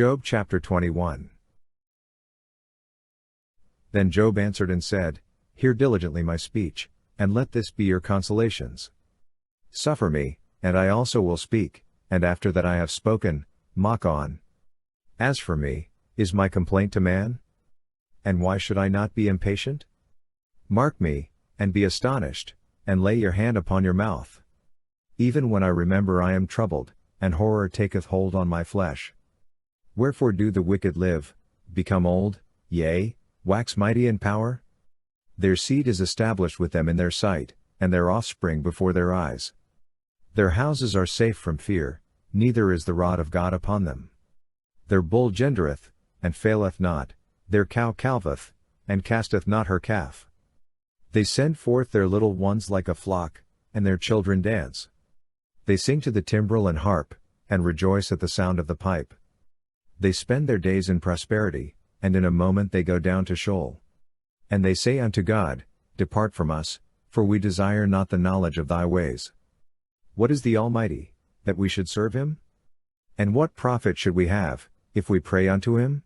Job chapter 21. Then Job answered and said, Hear diligently my speech, and let this be your consolations. Suffer me, and I also will speak, and after that I have spoken, mock on. As for me, is my complaint to man? And why should I not be impatient? Mark me, and be astonished, and lay your hand upon your mouth. Even when I remember I am troubled, and horror taketh hold on my flesh. Wherefore do the wicked live, become old, yea, wax mighty in power? Their seed is established with them in their sight, and their offspring before their eyes. Their houses are safe from fear, neither is the rod of God upon them. Their bull gendereth, and faileth not, their cow calveth, and casteth not her calf. They send forth their little ones like a flock, and their children dance. They sing to the timbrel and harp, and rejoice at the sound of the pipe. They spend their days in prosperity, and in a moment they go down to Sheol. And they say unto God, Depart from us, for we desire not the knowledge of thy ways. What is the Almighty, that we should serve him? And what profit should we have, if we pray unto him?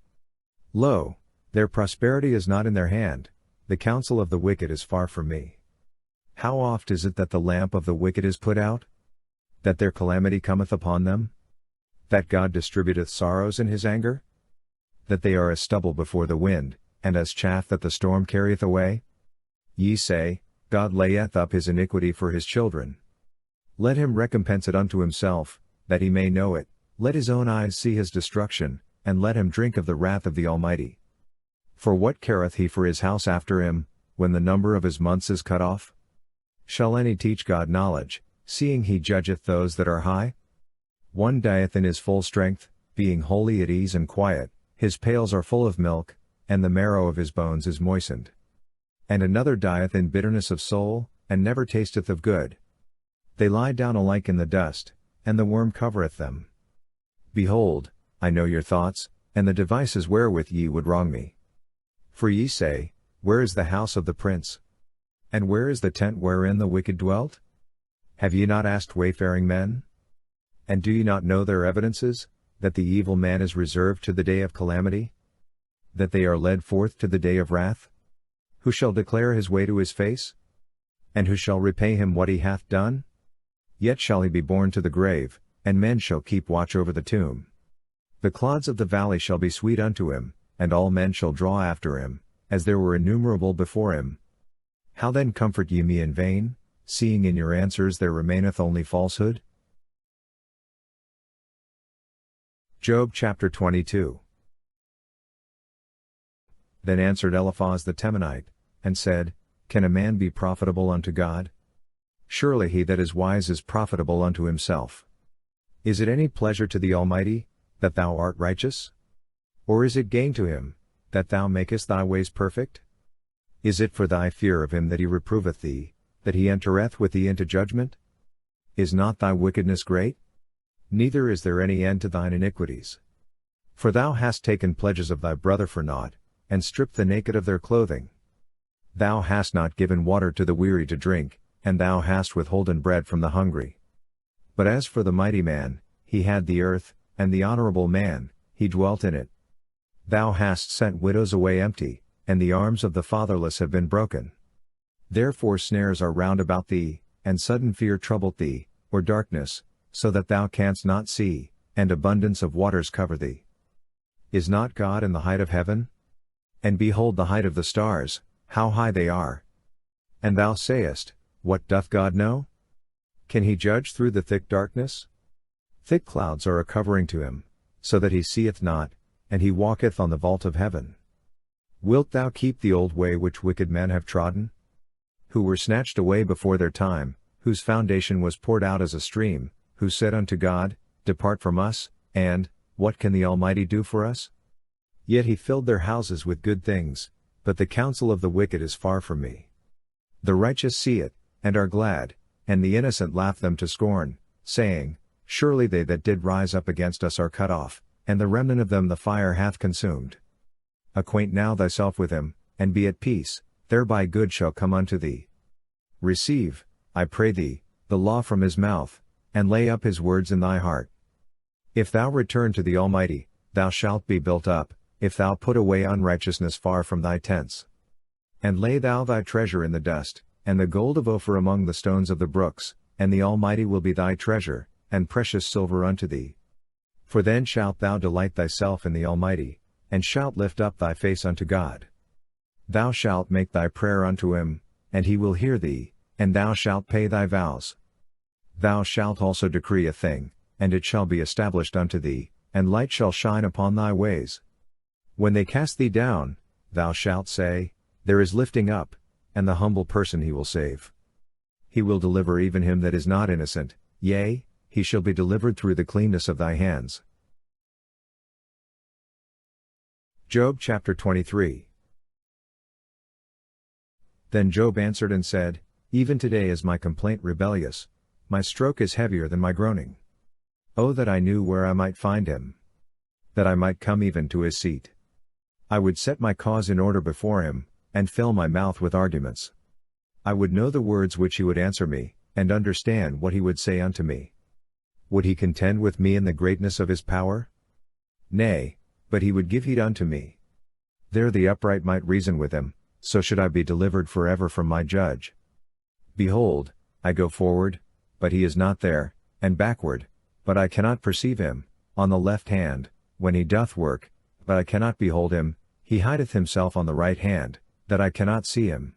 Lo, their prosperity is not in their hand, the counsel of the wicked is far from me. How oft is it that the lamp of the wicked is put out? That their calamity cometh upon them? That God distributeth sorrows in his anger? That they are as stubble before the wind, and as chaff that the storm carrieth away? Ye say, God layeth up his iniquity for his children. Let him recompense it unto himself, that he may know it, let his own eyes see his destruction, and let him drink of the wrath of the Almighty. For what careth he for his house after him, when the number of his months is cut off? Shall any teach God knowledge, seeing he judgeth those that are high? One dieth in his full strength, being wholly at ease and quiet, his pails are full of milk, and the marrow of his bones is moistened. And another dieth in bitterness of soul, and never tasteth of good. They lie down alike in the dust, and the worm covereth them. Behold, I know your thoughts, and the devices wherewith ye would wrong me. For ye say, Where is the house of the prince? And where is the tent wherein the wicked dwelt? Have ye not asked wayfaring men? And do ye not know their evidences, that the evil man is reserved to the day of calamity? That they are led forth to the day of wrath? Who shall declare his way to his face? And who shall repay him what he hath done? Yet shall he be borne to the grave, and men shall keep watch over the tomb. The clods of the valley shall be sweet unto him, and all men shall draw after him, as there were innumerable before him. How then comfort ye me in vain, seeing in your answers there remaineth only falsehood? Job chapter 22. Then answered Eliphaz the Temanite, and said, Can a man be profitable unto God? Surely he that is wise is profitable unto himself. Is it any pleasure to the Almighty, that thou art righteous? Or is it gain to him, that thou makest thy ways perfect? Is it for thy fear of him that he reproveth thee, that he entereth with thee into judgment? Is not thy wickedness great? Neither is there any end to thine iniquities. For thou hast taken pledges of thy brother for naught, and stripped the naked of their clothing. Thou hast not given water to the weary to drink, and thou hast withholden bread from the hungry. But as for the mighty man, he had the earth, and the honorable man, he dwelt in it. Thou hast sent widows away empty, and the arms of the fatherless have been broken. Therefore snares are round about thee, and sudden fear troubleth thee, or darkness, so that thou canst not see, and abundance of waters cover thee. Is not God in the height of heaven? And behold the height of the stars, how high they are. And thou sayest, What doth God know? Can he judge through the thick darkness? Thick clouds are a covering to him, so that he seeth not, and he walketh on the vault of heaven. Wilt thou keep the old way which wicked men have trodden? Who were snatched away before their time, whose foundation was poured out as a stream, who said unto God, Depart from us, and, What can the Almighty do for us? Yet he filled their houses with good things, but the counsel of the wicked is far from me. The righteous see it, and are glad, and the innocent laugh them to scorn, saying, Surely they that did rise up against us are cut off, and the remnant of them the fire hath consumed. Acquaint now thyself with him, and be at peace, thereby good shall come unto thee. Receive, I pray thee, the law from his mouth, and lay up his words in thy heart. If thou return to the Almighty, thou shalt be built up, if thou put away unrighteousness far from thy tents. And lay thou thy treasure in the dust, and the gold of Ophir among the stones of the brooks, and the Almighty will be thy treasure, and precious silver unto thee. For then shalt thou delight thyself in the Almighty, and shalt lift up thy face unto God. Thou shalt make thy prayer unto him, and he will hear thee, and thou shalt pay thy vows. Thou shalt also decree a thing, and it shall be established unto thee, and light shall shine upon thy ways. When they cast thee down, thou shalt say, There is lifting up, and the humble person he will save. He will deliver even him that is not innocent, yea, he shall be delivered through the cleanness of thy hands. Job chapter 23. Then Job answered and said, Even today is my complaint rebellious, my stroke is heavier than my groaning. Oh, that I knew where I might find him! That I might come even to his seat. I would set my cause in order before him, and fill my mouth with arguments. I would know the words which he would answer me, and understand what he would say unto me. Would he contend with me in the greatness of his power? Nay, but he would give heed unto me. There the upright might reason with him, so should I be delivered forever from my judge. Behold, I go forward, but he is not there, and backward, but I cannot perceive him, on the left hand, when he doth work, but I cannot behold him, he hideth himself on the right hand, that I cannot see him.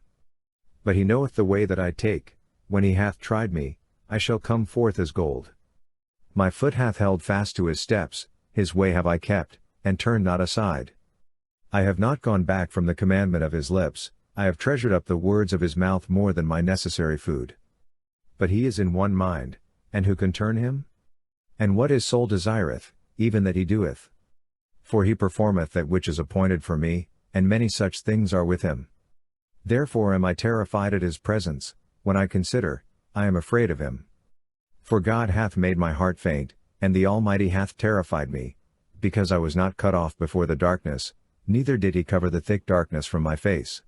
But he knoweth the way that I take, when he hath tried me, I shall come forth as gold. My foot hath held fast to his steps, his way have I kept, and turned not aside. I have not gone back from the commandment of his lips, I have treasured up the words of his mouth more than my necessary food. But he is in one mind, and who can turn him? And what his soul desireth, even that he doeth. For he performeth that which is appointed for me, and many such things are with him. Therefore am I terrified at his presence, when I consider, I am afraid of him. For God hath made my heart faint, and the Almighty hath terrified me, because I was not cut off before the darkness, neither did he cover the thick darkness from my face.